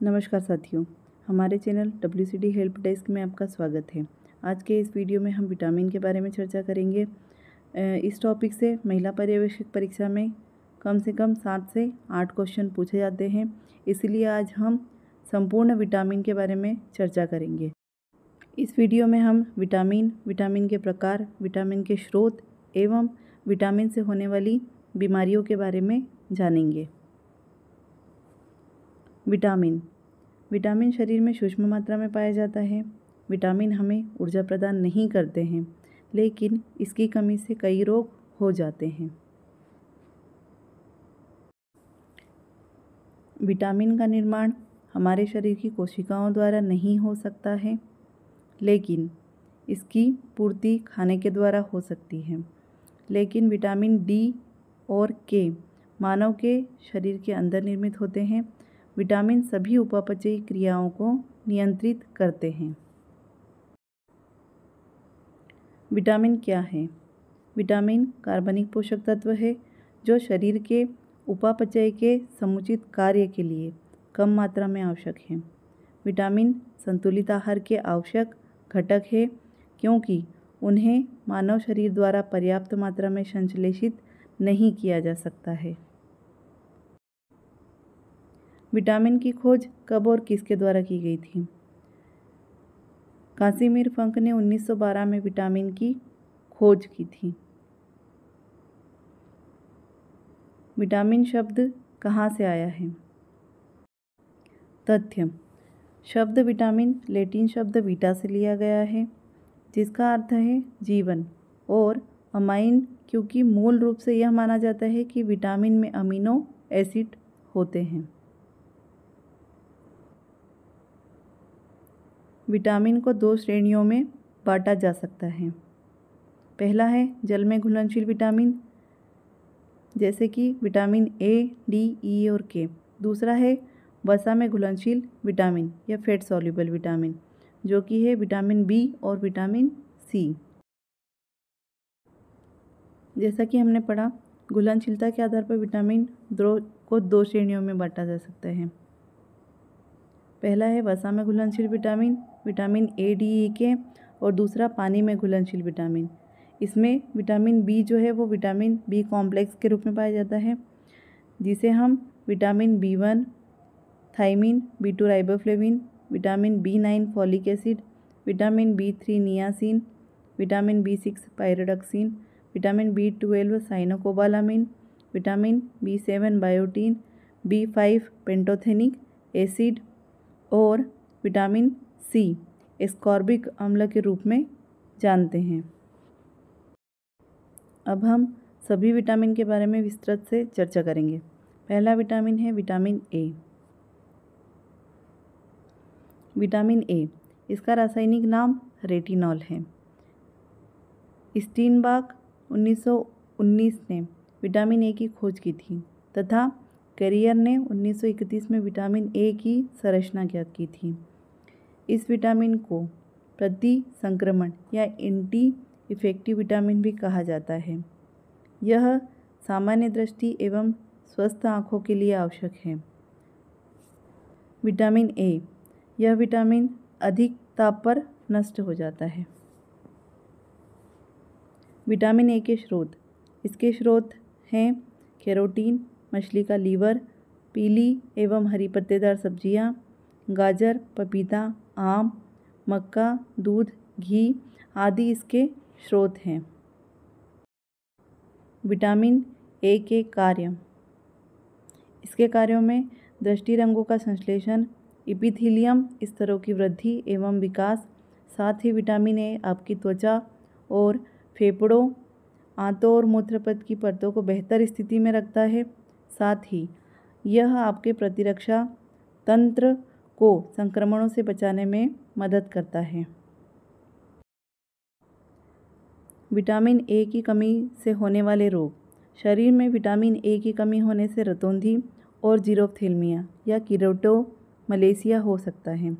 नमस्कार साथियों, हमारे चैनल WCD हेल्प डेस्क में आपका स्वागत है। आज के इस वीडियो में हम विटामिन के बारे में चर्चा करेंगे। इस टॉपिक से महिला पर्यवेक्षक परीक्षा में कम से कम 7 से 8 क्वेश्चन पूछे जाते हैं, इसलिए आज हम संपूर्ण विटामिन के बारे में चर्चा करेंगे। इस वीडियो में हम विटामिन के प्रकार, विटामिन के स्रोत एवं विटामिन से होने वाली बीमारियों के बारे में जानेंगे। विटामिन शरीर में सूक्ष्म मात्रा में पाया जाता है। विटामिन हमें ऊर्जा प्रदान नहीं करते हैं, लेकिन इसकी कमी से कई रोग हो जाते हैं। विटामिन का निर्माण हमारे शरीर की कोशिकाओं द्वारा नहीं हो सकता है, लेकिन इसकी पूर्ति खाने के द्वारा हो सकती है। लेकिन विटामिन डी और के मानव के शरीर के अंदर निर्मित होते हैं। विटामिन सभी उपापचयी क्रियाओं को नियंत्रित करते हैं। विटामिन क्या है? विटामिन कार्बनिक पोषक तत्व है जो शरीर के उपापचय के समुचित कार्य के लिए कम मात्रा में आवश्यक है। विटामिन संतुलित आहार के आवश्यक घटक है, क्योंकि उन्हें मानव शरीर द्वारा पर्याप्त मात्रा में संश्लेषित नहीं किया जा सकता है। विटामिन की खोज कब और किसके द्वारा की गई थी? कासिमिर फंक ने 1912 में विटामिन की खोज की थी। विटामिन शब्द कहाँ से आया है? तथ्य: शब्द विटामिन लैटिन शब्द वीटा से लिया गया है, जिसका अर्थ है जीवन, और अमाइन क्योंकि मूल रूप से यह माना जाता है कि विटामिन में अमीनो एसिड होते हैं। विटामिन को 2 श्रेणियों में बांटा जा सकता है। पहला है जल में घुलनशील विटामिन, जैसे कि विटामिन ए, डी, ई और के। दूसरा है वसा में घुलनशील विटामिन या फैट सॉल्युबल विटामिन, जो कि है विटामिन बी और विटामिन सी। जैसा कि हमने पढ़ा, घुलनशीलता के आधार पर विटामिन को 2 श्रेणियों में बांटा जा सकता है। पहला है वसा में घुलनशील vitamin, vitamin A, D, E, K, और दूसरा पानी में घुलनशील विटामिन। इसमें विटामिन बी जो है वो विटामिन बी कॉम्प्लेक्स के रूप में पाया जाता है, जिसे हम vitamin B1 thiamine, B2 riboflavin, vitamin B9 folic acid, vitamin B3 niacin, vitamin B6 pyridoxine, vitamin B12 cyanocobalamin, vitamin B7 biotin, B5 pantothenic acid और विटामिन सी एस्कॉर्बिक अम्ल के रूप में जानते हैं। अब हम सभी विटामिन के बारे में विस्तृत से चर्चा करेंगे। पहला विटामिन है विटामिन ए। विटामिन ए, इसका रासायनिक नाम रेटिनॉल है। स्टीनबाक 1919 ने विटामिन ए की खोज की थी तथा कैरियर ने 1931 में विटामिन ए की संरचना ज्ञात की थी। इस विटामिन को प्रति संक्रमण या एंटी इफेक्टिव विटामिन भी कहा जाता है। यह सामान्य दृष्टि एवं स्वस्थ आँखों के लिए आवश्यक है। विटामिन ए, यह विटामिन अधिक ताप पर नष्ट हो जाता है। विटामिन ए के स्रोत, इसके स्रोत हैं कैरोटीन, मछली का लीवर, पीली एवं हरी पत्तेदार सब्जियां, गाजर, पपीता, आम, मक्का, दूध, घी आदि इसके स्रोत हैं। विटामिन ए के कार्य, इसके कार्यों में दृष्टि रंगों का संश्लेषण, एपिथेलियम स्तरों की वृद्धि एवं विकास, साथ ही विटामिन ए आपकी त्वचा और फेफड़ों, आंतों और मूत्रपथ की परतों को बेहतर स्थिति में रखता है। साथ ही यह आपके प्रतिरक्षा तंत्र को संक्रमणों से बचाने में मदद करता है। विटामिन ए की कमी से होने वाले रोग, शरीर में विटामिन ए की कमी होने से रतौंधी और जीरोफ्थेल्मिया या कीटोमलेसिया हो सकता है।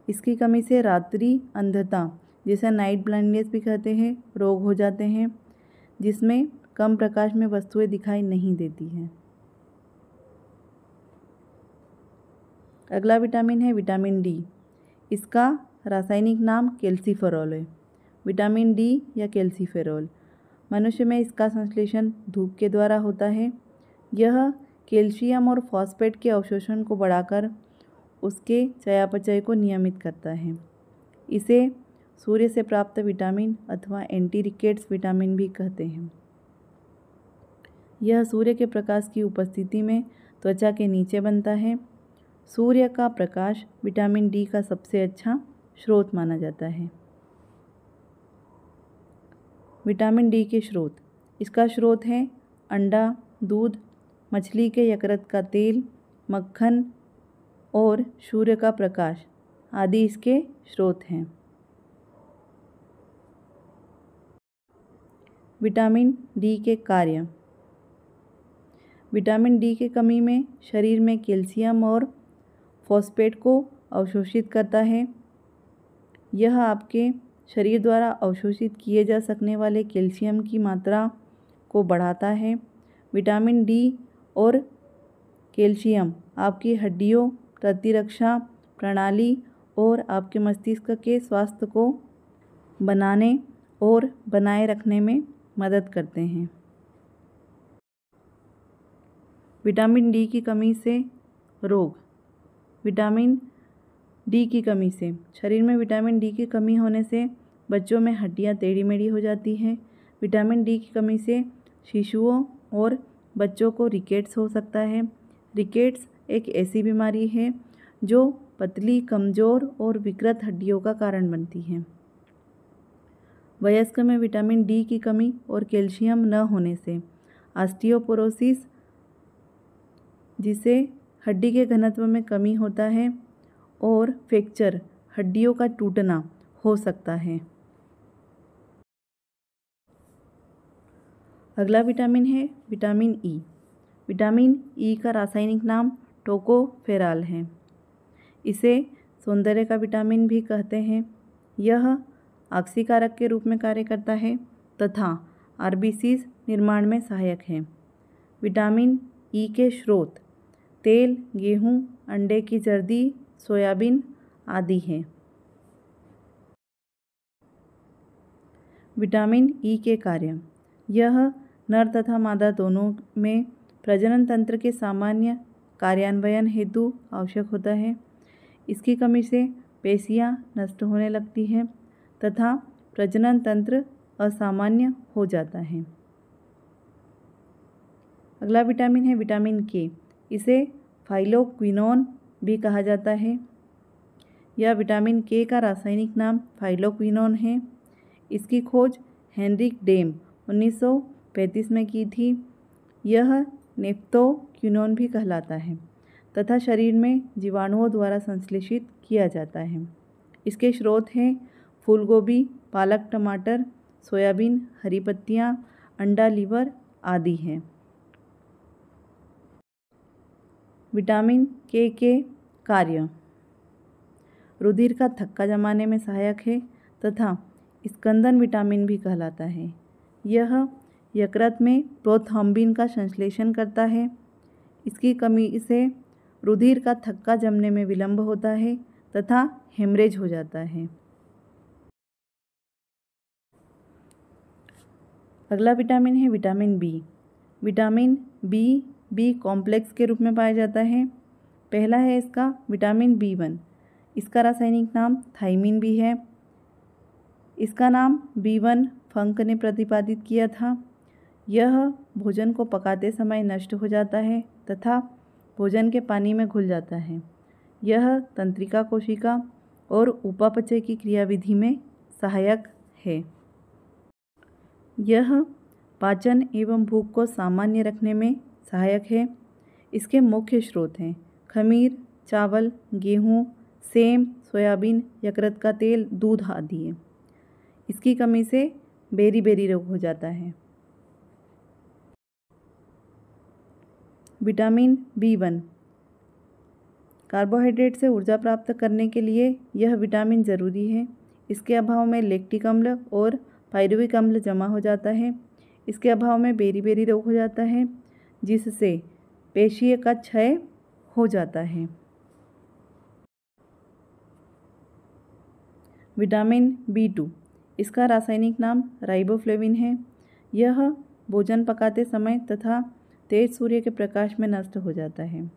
इसकी कमी से रात्रि अंधता, जिसे नाइट ब्लाइंडनेस भी कहते हैं, रोग हो जाते हैं, जिसमें कम प्रकाश में वस्तुएं दिखाई नहीं देती हैं। अगला विटामिन है विटामिन डी। इसका रासायनिक नाम कैल्सीफेरॉल है। विटामिन डी या कैल्सीफेरॉल मनुष्य में इसका संश्लेषण धूप के द्वारा होता है। यह कैल्शियम और फॉस्फेट के अवशोषण को बढ़ाकर उसके चयापचय को नियमित करता है। इसे सूर्य से प्राप्त विटामिन अथवा एंटी रिकेट्स विटामिन भी कहते हैं। यह सूर्य के प्रकाश की उपस्थिति में त्वचा के नीचे बनता है। सूर्य का प्रकाश विटामिन डी का सबसे अच्छा स्रोत माना जाता है। विटामिन डी के स्रोत। इसका स्रोत है अंडा, दूध, मछली के यकृत का तेल, मक्खन और सूर्य का प्रकाश आदि इसके स्रोत हैं। विटामिन डी के कार्य। विटामिन डी की कमी में शरीर में कैल्शियम और फॉस्फेट को अवशोषित करता है। यह आपके शरीर द्वारा अवशोषित किए जा सकने वाले कैल्शियम की मात्रा को बढ़ाता है। विटामिन डी और कैल्शियम आपकी हड्डियों, प्रतिरक्षा प्रणाली और आपके मस्तिष्क के स्वास्थ्य को बनाने और बनाए रखने में मदद करते हैं। विटामिन डी की कमी से रोग। विटामिन डी की कमी से शरीर में विटामिन डी की कमी होने से बच्चों में हड्डियां टेढ़ी मेढ़ी हो जाती हैं। विटामिन डी की कमी से शिशुओं और बच्चों को रिकेट्स हो सकता है। रिकेट्स एक ऐसी बीमारी है जो पतली, कमज़ोर और विकृत हड्डियों का कारण बनती है। वयस्क में विटामिन डी की कमी और कैल्शियम न होने से ऑस्टियोपोरोसिस, जिसे हड्डी के घनत्व में कमी होता है, और फ्रैक्चर, हड्डियों का टूटना हो सकता है। अगला विटामिन है विटामिन ई। विटामिन ई का रासायनिक नाम टोकोफेरॉल है। इसे सौंदर्य का विटामिन भी कहते हैं। यह ऑक्सीकारक के रूप में कार्य करता है तथा आरबीसीज निर्माण में सहायक है। विटामिन ई के स्रोत तेल, गेहूं, अंडे की जर्दी, सोयाबीन आदि हैं। विटामिन ई के कार्य। यह नर तथा मादा दोनों में प्रजनन तंत्र के सामान्य कार्यान्वयन हेतु आवश्यक होता है। इसकी कमी से पेशियां नष्ट होने लगती हैं तथा प्रजनन तंत्र असामान्य हो जाता है। अगला विटामिन है विटामिन के। इसे फाइलोक्विनोन भी कहा जाता है। यह विटामिन के का रासायनिक नाम फाइलोक्विनोन है। इसकी खोज हेनरिक डेम 1935 में की थी। यह नेफ्थोक्विनोन भी कहलाता है तथा शरीर में जीवाणुओं द्वारा संश्लेषित किया जाता है। इसके स्रोत हैं फूलगोभी, पालक, टमाटर, सोयाबीन, हरी पत्तियाँ, अंडा, लीवर आदि हैं। विटामिन के कार्य। रुधिर का थक्का जमाने में सहायक है तथा स्कंदन विटामिन भी कहलाता है। यह यकृत में प्रोथ्रोम्बिन का संश्लेषण करता है। इसकी कमी से रुधिर का थक्का जमने में विलंब होता है तथा हेमरेज हो जाता है। अगला विटामिन है vitamin B. Vitamin B complex के रूप में पाया जाता है। पहला है इसका विटामिन B1। इसका रासायनिक नाम थाइमिन भी है। इसका नाम B1 फंक ने प्रतिपादित किया था। यह भोजन को पकाते समय नष्ट हो जाता है तथा भोजन के पानी में घुल जाता है। यह तंत्रिका कोशिका और उपापचय की क्रियाविधि में सहायक है। यह पाचन एवं भूख को सामान्य रखने में सहायक है। इसके मुख्य स्रोत हैं खमीर, चावल, गेहूँ, सेम, सोयाबीन, यकृत का तेल, दूध आदि है। इसकी कमी से बेरी रोग हो जाता है। Vitamin B1। कार्बोहाइड्रेट से ऊर्जा प्राप्त करने के लिए यह विटामिन ज़रूरी है। इसके अभाव में लैक्टिक अम्ल और पायरुविक अम्ल जमा हो जाता है। इसके अभाव में बेरी रोग हो जाता है जिससे पेशीय का क्षय हो जाता है। विटामिन B2, इसका रासायनिक नाम राइबोफ्लेविन है। यह भोजन पकाते समय तथा तेज सूर्य के प्रकाश में नष्ट हो जाता है।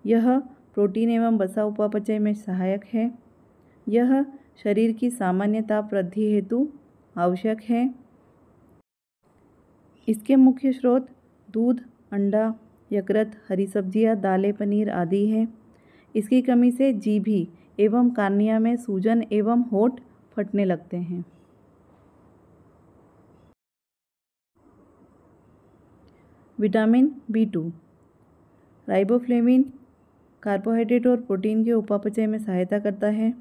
यह प्रोटीन एवं वसा उपापचय में सहायक है। यह शरीर की सामान्य ताप वृद्धि हेतु आवश्यक है। इसके मुख्य स्रोत दूध, अंडा, यकृत, हरी सब्जियां, दालें, पनीर आदि हैं। इसकी कमी से जीभी एवं कार्निया में सूजन एवं होंठ फटने लगते हैं। विटामिन B2, राइबोफ्लेविन कार्बोहाइड्रेट और प्रोटीन के उपापचय में सहायता करता है,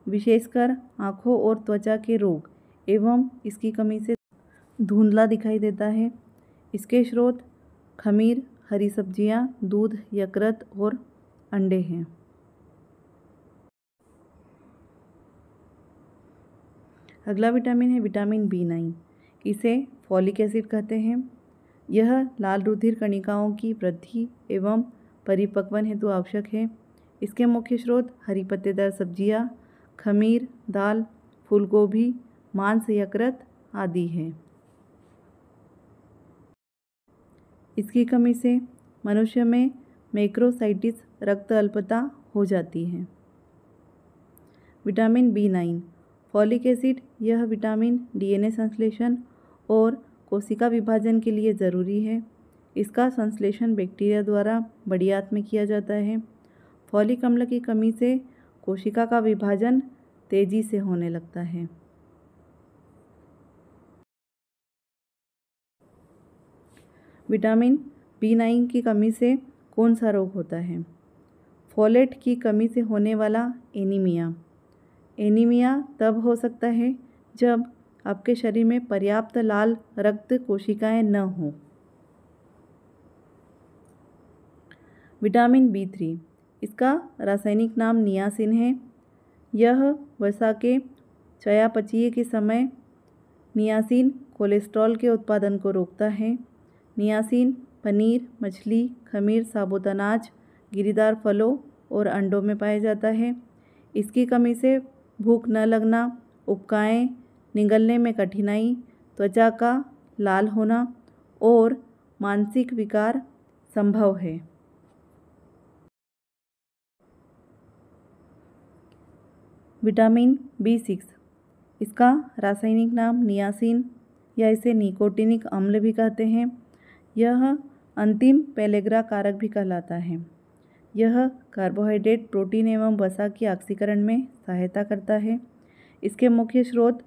विशेषकर आँखों और त्वचा के रोग एवं इसकी कमी से धुंधला दिखाई देता है। इसके स्रोत खमीर, हरी सब्जियां, दूध, यकृत और अंडे हैं। अगला विटामिन है विटामिन B9, इसे फॉलिक एसिड कहते हैं। यह लाल रुधिर कणिकाओं की वृद्धि एवं परिपक्वन हेतु आवश्यक है। इसके मुख्य स्रोत हरी पत्तेदार सब्जियां, खमीर, दाल, फूलगोभी, मांस, यकृत आदि हैं। इसकी कमी से मनुष्य में मैक्रोसाइटिस रक्त अल्पता हो जाती है। विटामिन B9, फॉलिक एसिड, यह विटामिन DNA संश्लेषण और कोशिका विभाजन के लिए ज़रूरी है। इसका संश्लेषण बैक्टीरिया द्वारा बड़ी आंत में किया जाता है। फॉलिक अम्ल की कमी से कोशिका का विभाजन तेजी से होने लगता है। विटामिन B9 की कमी से कौन सा रोग होता है? फोलेट की कमी से होने वाला एनीमिया। एनीमिया तब हो सकता है जब आपके शरीर में पर्याप्त लाल रक्त कोशिकाएं न हों। विटामिन B3, इसका रासायनिक नाम नियासिन है। यह वसा के चयापचय के समय नियासिन कोलेस्ट्रॉल के उत्पादन को रोकता है। नियासिन पनीर, मछली, खमीर, साबुत अनाज, गिरीदार फलों और अंडों में पाया जाता है। इसकी कमी से भूख न लगना, उबकाएं, निगलने में कठिनाई, त्वचा का लाल होना और मानसिक विकार संभव है। विटामिन B6, इसका रासायनिक नाम नियासिन या इसे निकोटिनिक अम्ल भी कहते हैं। यह अंतिम पेलेग्रा कारक भी कहलाता है। यह कार्बोहाइड्रेट, प्रोटीन एवं वसा की ऑक्सीकरण में सहायता करता है। इसके मुख्य स्रोत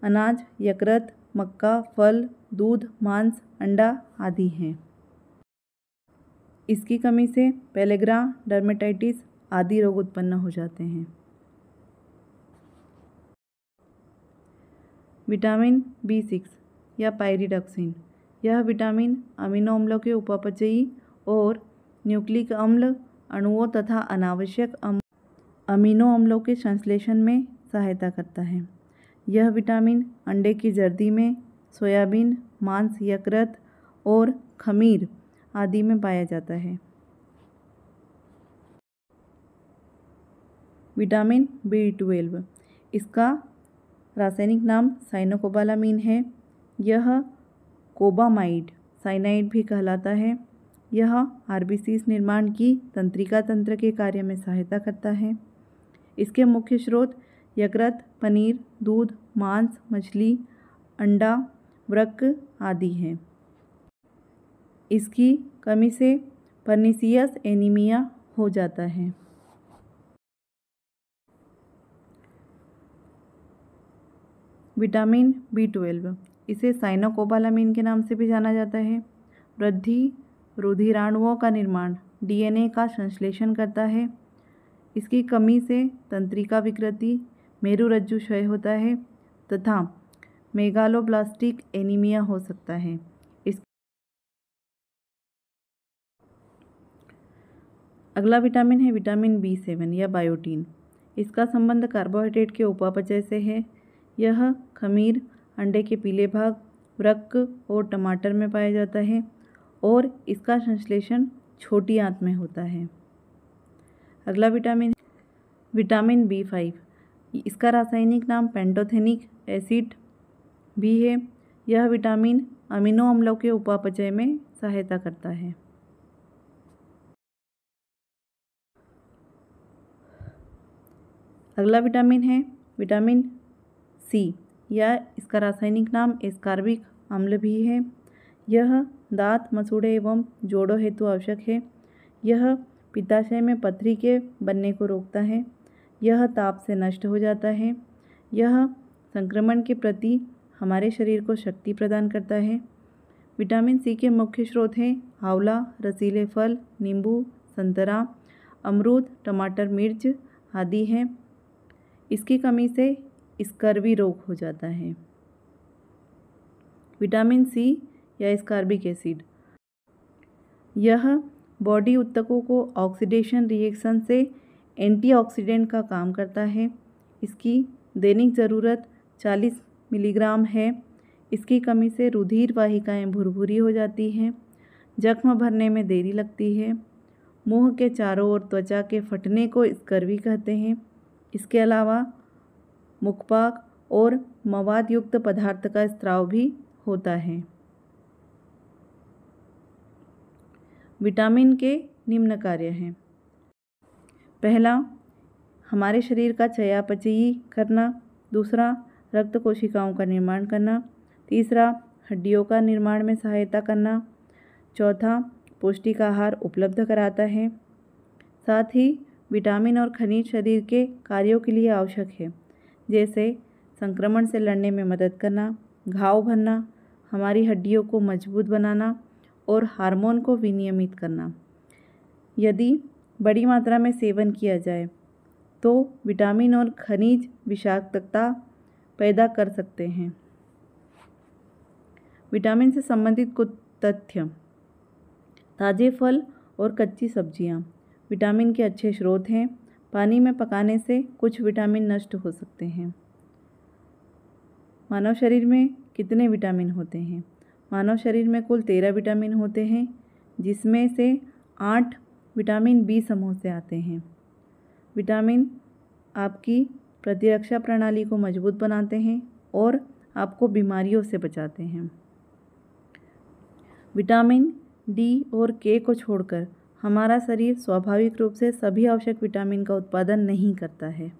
अनाज, यकृत, मक्का, फल, दूध, मांस, अंडा आदि हैं। इसकी कमी से पेलेग्रा, डर्मेटाइटिस आदि रोग उत्पन्न हो जाते हैं। विटामिन B6 या पायरिडॉक्सिन, यह विटामिन अमीनो अम्लों के उपापचयी और न्यूक्लिक अम्ल अणुओं तथा अनावश्यक अमीनो अम्लों के संश्लेषण में सहायता करता है। यह विटामिन अंडे की जर्दी में, सोयाबीन, मांस, यकृत और खमीर आदि में पाया जाता है। विटामिन B12, इसका रासायनिक नाम साइनोकोबालामीन है। यह कोबामाइड साइनाइड भी कहलाता है। यह आरबीसीज निर्माण की तंत्रिका तंत्र के कार्य में सहायता करता है। इसके मुख्य स्रोत यकृत, पनीर, दूध, मांस, मछली, अंडा, वृक्क आदि हैं। इसकी कमी से पर्नीसियस एनीमिया हो जाता है। विटामिन B12, इसे साइनोकोबालामीन के नाम से भी जाना जाता है। वृद्धि रुधिराणुओं का निर्माण, DNA का संश्लेषण करता है। इसकी कमी से तंत्रिका विकृति, मेरुरज्जु क्षय होता है तथा मेगालोब्लास्टिक एनीमिया हो सकता है। अगला विटामिन है विटामिन B7 या बायोटीन। इसका संबंध कार्बोहाइड्रेट के उपापचय से है। यह खमीर, अंडे के पीले भाग, वृक्क और टमाटर में पाया जाता है और इसका संश्लेषण छोटी आंत में होता है। अगला विटामिन B5, इसका रासायनिक नाम पेंटोथेनिक एसिड भी है। यह विटामिन अमीनो अम्लों के उपापचय में सहायता करता है। अगला विटामिन है विटामिन सी, या इसका रासायनिक नाम एस्कॉर्बिक अम्ल भी है। यह दांत, मसूड़े एवं जोड़ों हेतु आवश्यक है। यह पित्ताशय में पथरी के बनने को रोकता है। यह ताप से नष्ट हो जाता है। यह संक्रमण के प्रति हमारे शरीर को शक्ति प्रदान करता है। विटामिन सी के मुख्य स्रोत हैं आंवला, रसीले फल, नींबू, संतरा, अमरूद, टमाटर, मिर्च आदि हैं। इसकी कमी से स्कर्वी रोग हो जाता है। विटामिन सी या एस्कॉर्बिक एसिड, यह बॉडी ऊतकों को ऑक्सीडेशन रिएक्शन से एंटीऑक्सीडेंट का काम करता है। इसकी दैनिक ज़रूरत 40 मिलीग्राम है। इसकी कमी से रुधिर वाहिकाएँ भुरभुरी हो जाती हैं, जख्म भरने में देरी लगती है, मुंह के चारों ओर त्वचा के फटने को स्कर्वी कहते हैं। इसके अलावा मुखपाक और मवाद युक्त पदार्थ का स्राव भी होता है। विटामिन के निम्न कार्य हैं। पहला, हमारे शरीर का चयापचयी करना। दूसरा, रक्त कोशिकाओं का निर्माण करना। तीसरा, हड्डियों का निर्माण में सहायता करना। चौथा, पौष्टिक आहार उपलब्ध कराता है। साथ ही विटामिन और खनिज शरीर के कार्यों के लिए आवश्यक है, जैसे संक्रमण से लड़ने में मदद करना, घाव भरना, हमारी हड्डियों को मजबूत बनाना और हार्मोन को विनियमित करना। यदि बड़ी मात्रा में सेवन किया जाए तो विटामिन और खनिज विषाक्तता पैदा कर सकते हैं। विटामिन से संबंधित कुछ तथ्य। ताज़े फल और कच्ची सब्जियां विटामिन के अच्छे स्रोत हैं। पानी में पकाने से कुछ विटामिन नष्ट हो सकते हैं। मानव शरीर में कितने विटामिन होते हैं? मानव शरीर में कुल 13 विटामिन होते हैं, जिसमें से 8 विटामिन बी समूह से आते हैं। विटामिन आपकी प्रतिरक्षा प्रणाली को मजबूत बनाते हैं और आपको बीमारियों से बचाते हैं। विटामिन डी और के को छोड़कर हमारा शरीर स्वाभाविक रूप से सभी आवश्यक विटामिन का उत्पादन नहीं करता है।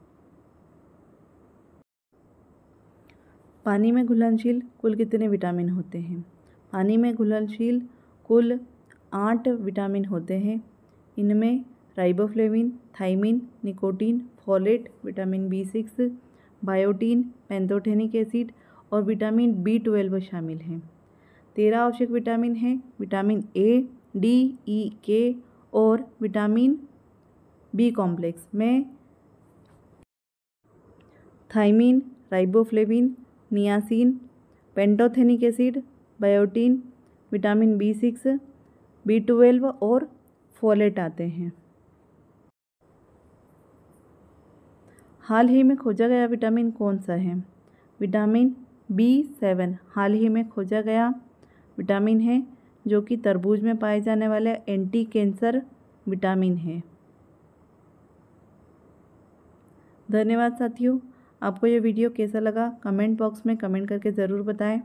पानी में घुलनशील कुल कितने विटामिन होते हैं? पानी में घुलनशील कुल 8 विटामिन होते हैं। इनमें riboflavin, thiamine, nicotine, folate, vitamin B6, biotin, pantothenic acid और विटामिन B12 शामिल हैं। 13 आवश्यक विटामिन हैं। Vitamin A, D, E, K और विटामिन बी कॉम्प्लेक्स में thiamine, riboflavin, niacin, pantothenic acid, biotin, vitamin B6, B12 और फोलेट आते हैं। हाल ही में खोजा गया विटामिन कौन सा है? विटामिन B7 हाल ही में खोजा गया विटामिन है, जो कि तरबूज में पाए जाने वाले एंटी कैंसर विटामिन है। धन्यवाद साथियों। आपको ये वीडियो कैसा लगा कमेंट बॉक्स में कमेंट करके ज़रूर बताएं।